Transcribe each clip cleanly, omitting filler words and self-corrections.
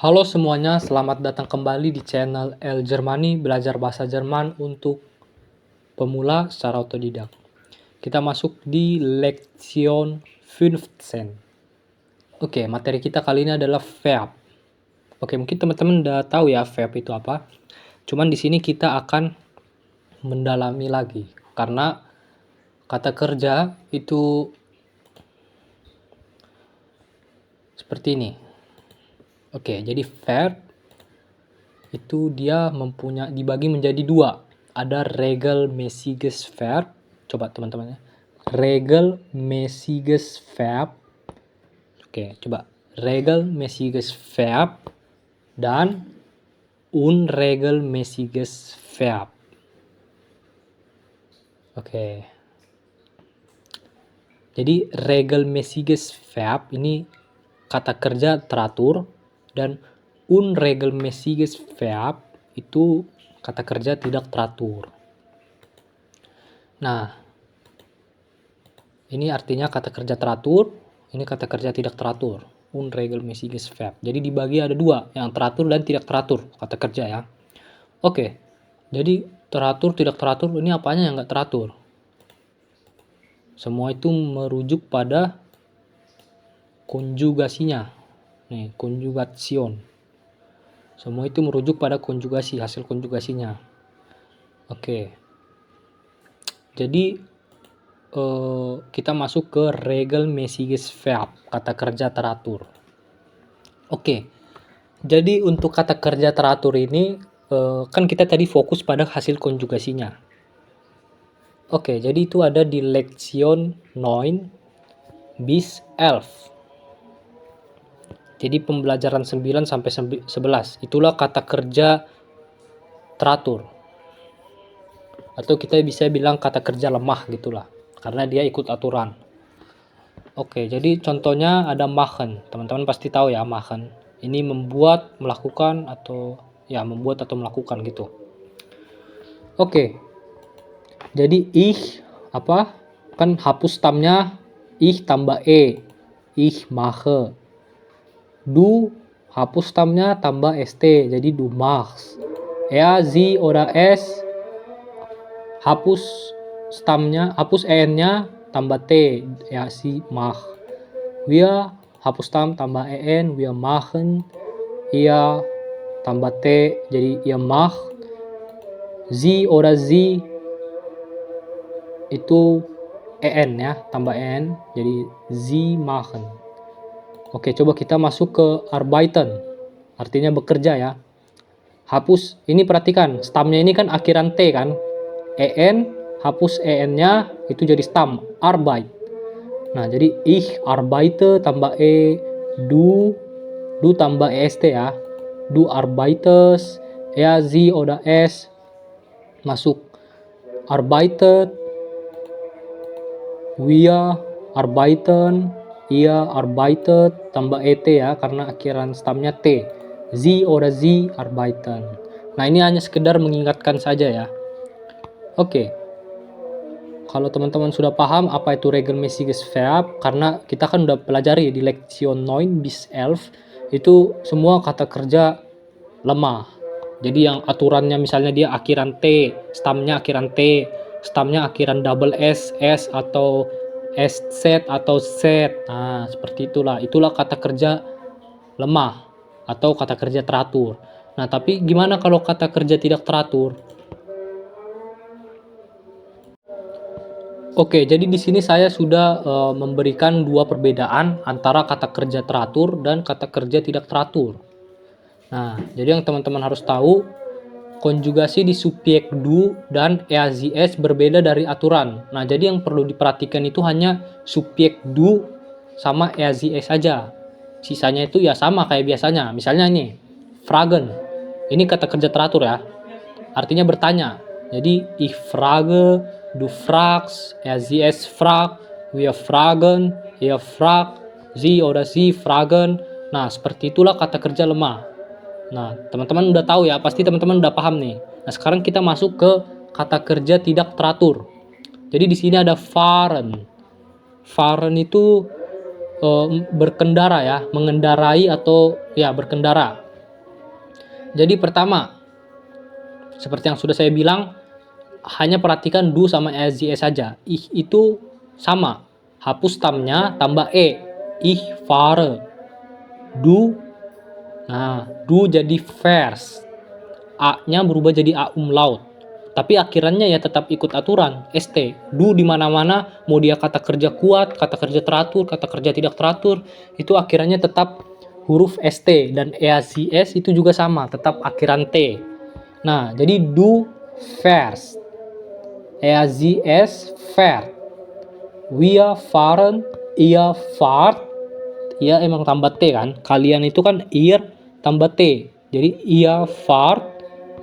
Halo semuanya, selamat datang kembali di channel El Germani, belajar bahasa Jerman untuk pemula secara otodidak. Kita masuk di Lektion 15. Oke, materi kita kali ini adalah verb. Oke, mungkin teman-teman udah tahu ya verb itu apa. Cuman di sini kita akan mendalami lagi karena kata kerja itu seperti ini. Oke, jadi verb itu dia dibagi menjadi dua. Ada regelmäßiges Verb. Coba teman-teman ya. Regelmäßiges Verb. Oke, coba. Regelmäßiges Verb dan unregelmäßiges Verb. Oke. Jadi regelmäßiges Verb ini kata kerja teratur dan unregelmäßiges Verb itu kata kerja tidak teratur. Nah, ini artinya kata kerja teratur, ini kata kerja tidak teratur. Unregelmäßiges Verb. Jadi dibagi ada dua, yang teratur dan tidak teratur kata kerja ya. Oke, jadi teratur, tidak teratur, ini apanya yang nggak teratur? Semua itu merujuk pada konjugasinya. Nih, konjugation. Semua itu merujuk pada konjugasi, hasil konjugasinya. Oke. Jadi kita masuk ke regelmäßiges Verb, kata kerja teratur. Oke. Jadi untuk kata kerja teratur ini kan kita tadi fokus pada hasil konjugasinya. Oke, jadi itu ada di Lektion 9 bis 11. Jadi pembelajaran 9 sampai 11. Itulah kata kerja teratur. Atau kita bisa bilang kata kerja lemah gitulah. Karena dia ikut aturan. Oke, jadi contohnya ada machen. Teman-teman pasti tahu ya machen. Ini membuat, melakukan, atau ya membuat atau melakukan gitu. Oke. Jadi apa? Kan hapus tamnya ich tambah e. Ich mache. Du hapus tamnya tambah st. Jadi du machst. Er, sie, oder es hapus stamnya, hapus en-nya tambah t. Ya, sie macht. Wir hapus tam tambah en, wir machen. Ihr tambah t, jadi ihr macht. Sie oder sie itu en ya, tambah en, jadi sie machen. Oke, coba kita masuk ke arbeiten, artinya bekerja ya. Hapus, ini perhatikan, stamnya ini kan akhiran t kan, en, hapus en-nya itu jadi stam, arbeit. Nah, jadi ich arbeite tambah e, du tambah est ya, du arbeitest, er, sie oder es masuk arbeitet, wir arbeiten, ihr arbeitet tambah et ya karena akhiran stamnya t. Sie oder sie arbeiten. Nah, ini hanya sekedar mengingatkan saja ya. Oke. Kalau teman-teman sudah paham apa itu regelmäßiges Verb, karena kita kan udah pelajari di Lektion 9 bis 11 itu semua kata kerja lemah. Jadi yang aturannya misalnya dia akhiran t, stamnya akhiran t, stamnya akhiran double s, s atau sz atau z. Nah, seperti itulah. Itulah kata kerja lemah atau kata kerja teratur. Nah, tapi gimana kalau kata kerja tidak teratur? Oke, jadi di sini saya sudah memberikan dua perbedaan antara kata kerja teratur dan kata kerja tidak teratur. Nah, jadi yang teman-teman harus tahu, konjugasi di subjek du dan EAZS berbeda dari aturan. Nah, jadi yang perlu diperhatikan itu hanya subjek du sama EAZS saja. Sisanya itu ya sama kayak biasanya. Misalnya ini, fragen. Ini kata kerja teratur ya. Artinya bertanya. Jadi, ich frage, du fragst, EAZS fragt, wir fragen, ihr fragt, sie oder sie fragen. Nah, seperti itulah kata kerja lemah. Nah, teman-teman udah tahu ya, pasti teman-teman udah paham nih. Nah, sekarang kita masuk ke kata kerja tidak teratur. Jadi di sini ada fahren. Fahren itu berkendara ya, mengendarai atau ya berkendara. Jadi pertama, seperti yang sudah saya bilang, hanya perhatikan do sama SJS saja. Ich itu sama. Hapus tamnya, tambah e. Ich fahre. Du. Nah, du jadi vers. A-nya berubah jadi A umlaut. Tapi akhirannya ya tetap ikut aturan, ST. Du di mana-mana, mau dia kata kerja kuat, kata kerja teratur, kata kerja tidak teratur, itu akhirannya tetap huruf ST. Dan EAZS itu juga sama, tetap akhiran T. Nah, jadi du vers. EAZS ver. Wir fahren, ihr fahrt. Ia emang tambah T kan. Kalian itu kan ihr tambah T. Jadi ihr fahrt.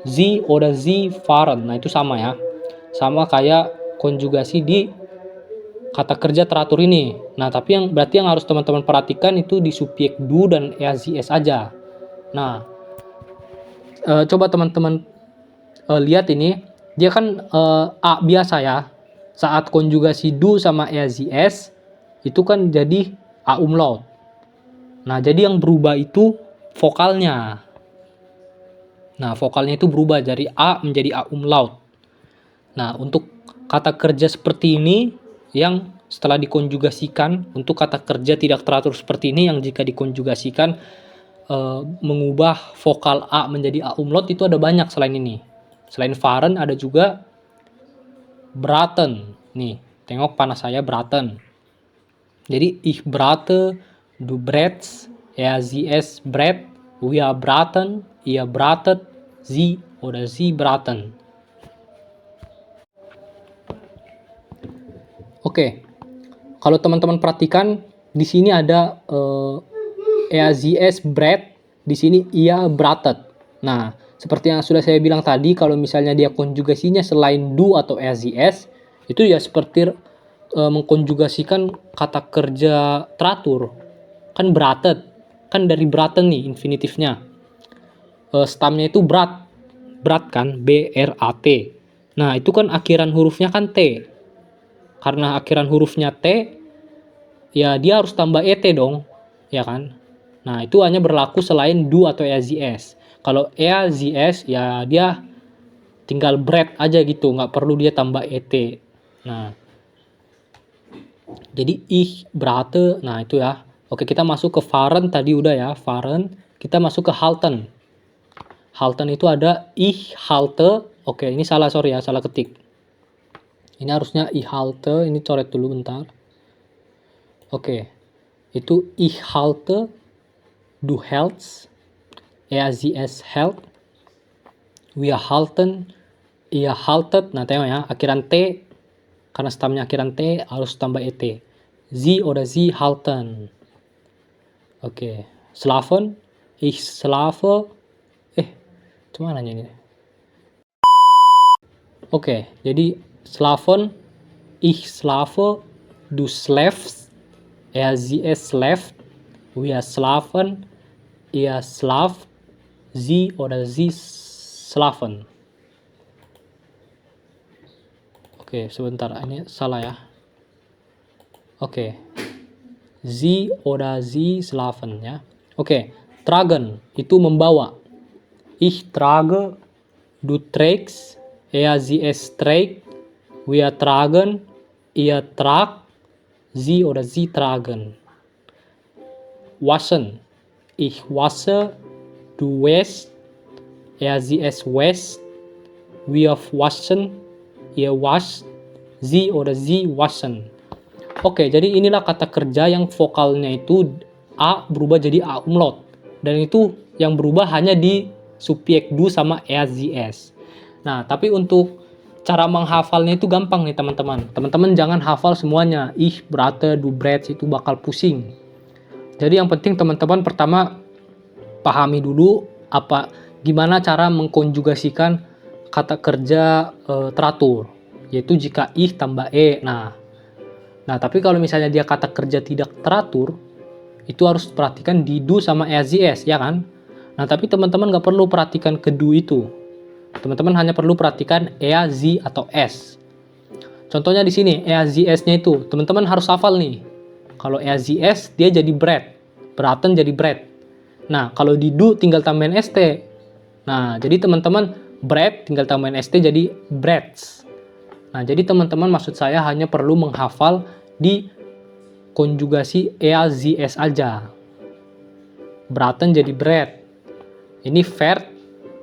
Sie oder sie fahren. Nah, itu sama ya. Sama kayak konjugasi di kata kerja teratur ini. Nah, tapi berarti yang harus teman-teman perhatikan itu di subjek du dan EAZS aja. Nah, coba teman-teman lihat ini. Dia kan A biasa ya. Saat konjugasi du sama EAZS itu kan jadi A umlaut. Nah, jadi yang berubah itu vokalnya. Nah, vokalnya itu berubah dari A menjadi A umlaut. Nah, untuk kata kerja seperti ini yang setelah dikonjugasikan, untuk kata kerja tidak teratur seperti ini yang jika dikonjugasikan mengubah vokal A menjadi A umlaut itu ada banyak selain ini. Selain fahren ada juga braten. Nih, tengok panas saya braten. Jadi ich brate, du brätst, sie es brät, wir braten, ihr bratet, sie oder sie braten. Oke, kalau teman-teman perhatikan di sini ada sie es brät, di sini ia bratet. Nah, seperti yang sudah saya bilang tadi, kalau misalnya dia konjugasinya selain do atau SJS, itu ya seperti mengkonjugasikan kata kerja teratur. Kan bratet, kan dari braten nih infinitifnya. Stamnya itu brat kan, B-R-A-T. Nah, itu kan akhiran hurufnya kan T. Karena akhiran hurufnya T, ya dia harus tambah ET dong, ya kan? Nah, itu hanya berlaku selain do atau EAZS. Kalau EAZS ya dia tinggal brat aja gitu, nggak perlu dia tambah ET. Nah, jadi ich brate, nah itu ya. Oke, kita masuk ke fahren tadi udah ya, fahren. Kita masuk ke halten. Halten itu ada ich halte. Oke, ini salah, sorry ya, salah ketik. Ini harusnya ich halte, ini coret dulu bentar. Oke, itu ich halte, du hältst, sie hält, wir halten, ihr haltet. Nah, tengok ya, akhiran T, karena stamnya akhiran T, harus tambah ET. Sie oder sie halten. Oke, schlafen, ich schlafe. Cuma nanya ini. Oke, jadi schlafen, ich schlafe, du schläfst, sie es schläft, wir schlafen, ihr schlaft, sie oder sie schlafen. Oke, sebentar, ini salah ya. Oke, sie oder sie schlafen ya. Oke, tragen itu membawa. Ich trage, du trägst, sie es trägt, wir tragen, ihr tragt, sie oder sie tragen. Waschen, ich wasche, du wäschst, sie es wäscht, wir waschen, ihr wascht, sie oder sie waschen. Oke, jadi inilah kata kerja yang vokalnya itu A berubah jadi A umlaut. Dan itu yang berubah hanya di subjek du sama EAZS. Nah, tapi untuk cara menghafalnya itu gampang nih teman-teman. Teman-teman jangan hafal semuanya. Ich brate, du brätst, itu bakal pusing. Jadi yang penting teman-teman pertama pahami dulu gimana cara mengkonjugasikan kata kerja teratur. Yaitu jika ich tambah e. Nah, tapi kalau misalnya dia kata kerja tidak teratur, itu harus perhatikan di do sama EAZS, ya kan? Nah, tapi teman-teman nggak perlu perhatikan ke do itu. Teman-teman hanya perlu perhatikan EAZ atau S. Contohnya di sini, EAZS-nya itu. Teman-teman harus hafal nih. Kalau EAZS, dia jadi brat. Braten jadi brat. Nah, kalau di do tinggal tambahin ST. Nah, jadi teman-teman bread tinggal tambahin ST jadi breads. Nah, jadi teman-teman maksud saya hanya perlu menghafal di konjugasi EAZS aja. Braten jadi bread. Ini fair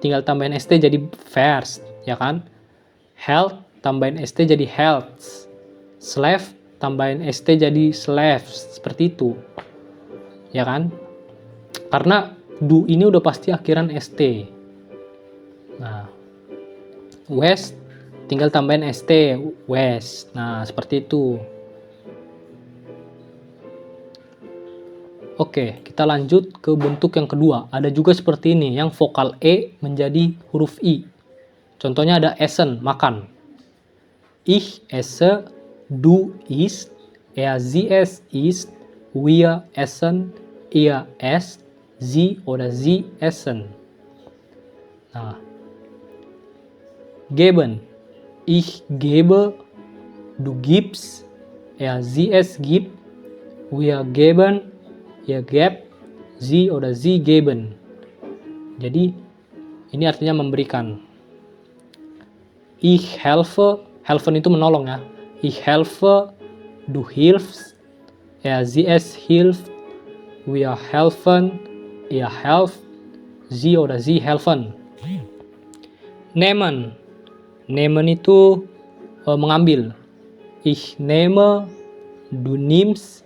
tinggal tambahin ST jadi fairs, ya kan? Health tambahin ST jadi healths. Slave tambahin ST jadi slaves, seperti itu. Ya kan? Karena do ini udah pasti akhiran ST. Nah, west tinggal tambahin ST, west. Nah, seperti itu. Oke, kita lanjut ke bentuk yang kedua. Ada juga seperti ini, yang vokal E menjadi huruf I. Contohnya ada essen, makan. Ich esse, du isst, sie isst, wir essen, ihr esst, sie oder sie essen. Nah, geben. Ich gebe, du gibst, sie es gibt, wir geben, ihr gebt, sie oder sie geben. Jadi ini artinya memberikan. Ich helfe, helfen itu menolong ya. Ich helfe, du hilfst, sie es hilft, wir helfen, ihr helft, sie oder sie helfen. Nehmen, nehmen itu mengambil. Ich nehme, du nimmst,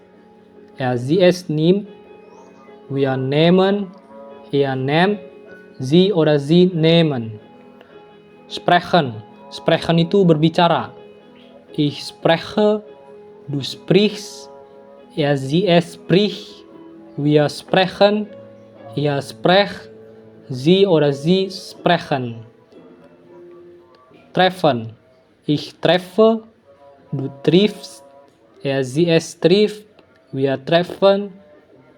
sie es nimmt, wir nehmen, ihr nehmt, sie oder sie nehmen. Sprechen, sprechen itu berbicara. Ich spreche, du sprichst, sie es spricht, wir sprechen, ihr sprecht, sie oder sie sprechen. Treffen, ich treffe, du triffst, sie es trifft, wir treffen,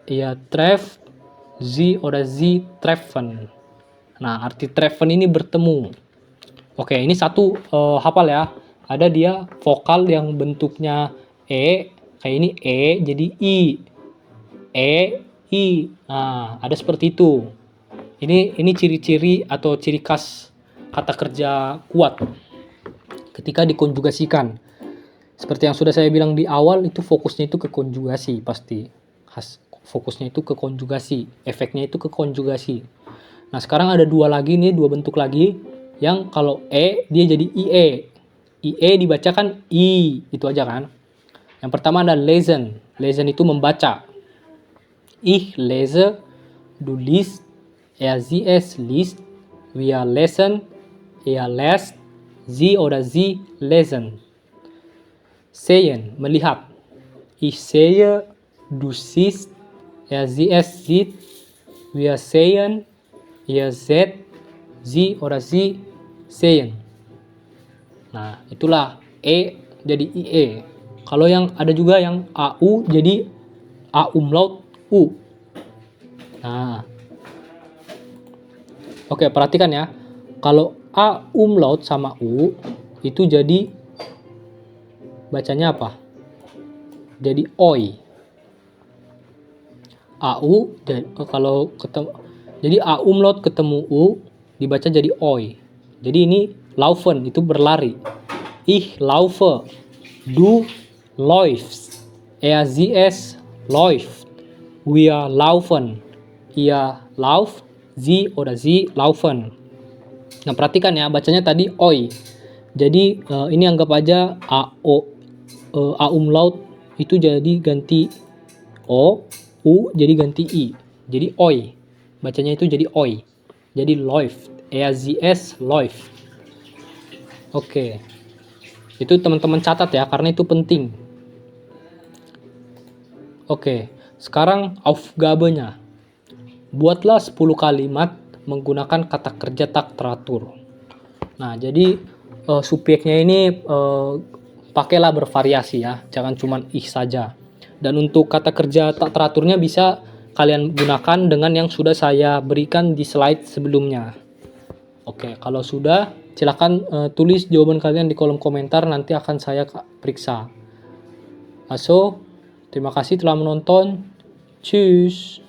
ihr trefft, sie oder sie treffen. Nah, arti treffen ini bertemu. Oke, ini satu hafal ya. Ada dia vokal yang bentuknya E, kayak ini E jadi I. E, I. Nah, ada seperti itu. Ini ciri-ciri atau ciri khas kata kerja kuat ketika dikonjugasikan. Seperti yang sudah saya bilang di awal, itu fokusnya itu ke konjugasi pasti. Fokusnya itu ke konjugasi, efeknya itu ke konjugasi. Nah, sekarang ada dua bentuk lagi yang kalau E dia jadi IE. IE dibacakan I, itu aja kan. Yang pertama ada lesen. Lesen itu membaca. Ich lese, du liest, sie es liest, wir lesen, ihr lest, sie oder sie lesen. Sehen, melihat. Ich sehe, du siehst, sie es sieht, wir sehen, ihr seht, sie oder sie sehen. Nah, itulah E jadi IE. Kalau yang ada juga yang AU jadi A umlaut U. Nah, oke, perhatikan ya. Kalau A umlaut sama U itu jadi bacanya apa? Jadi OI. AU kalau ketemu, jadi A umlaut ketemu U dibaca jadi OI. Jadi ini laufen itu berlari. Ich laufe, du läufst, sie es läuft, wir laufen, ihr lauft, sie oder sie laufen. Nah, perhatikan ya, bacanya tadi OI. Jadi ini anggap aja A umlaut itu jadi ganti O, U jadi ganti I. Jadi OI. Bacanya itu jadi OI. Jadi läuft, sie es läuft. Oke. Itu teman-teman catat ya, karena itu penting. Oke, sekarang Aufgabe-nya. Buatlah 10 kalimat menggunakan kata kerja tak teratur. Nah, jadi subjeknya ini pakailah bervariasi ya, jangan cuma ich saja. Dan untuk kata kerja tak teraturnya bisa kalian gunakan dengan yang sudah saya berikan di slide sebelumnya. Oke, kalau sudah silakan tulis jawaban kalian di kolom komentar, nanti akan saya periksa. So, terima kasih telah menonton. Tschüss.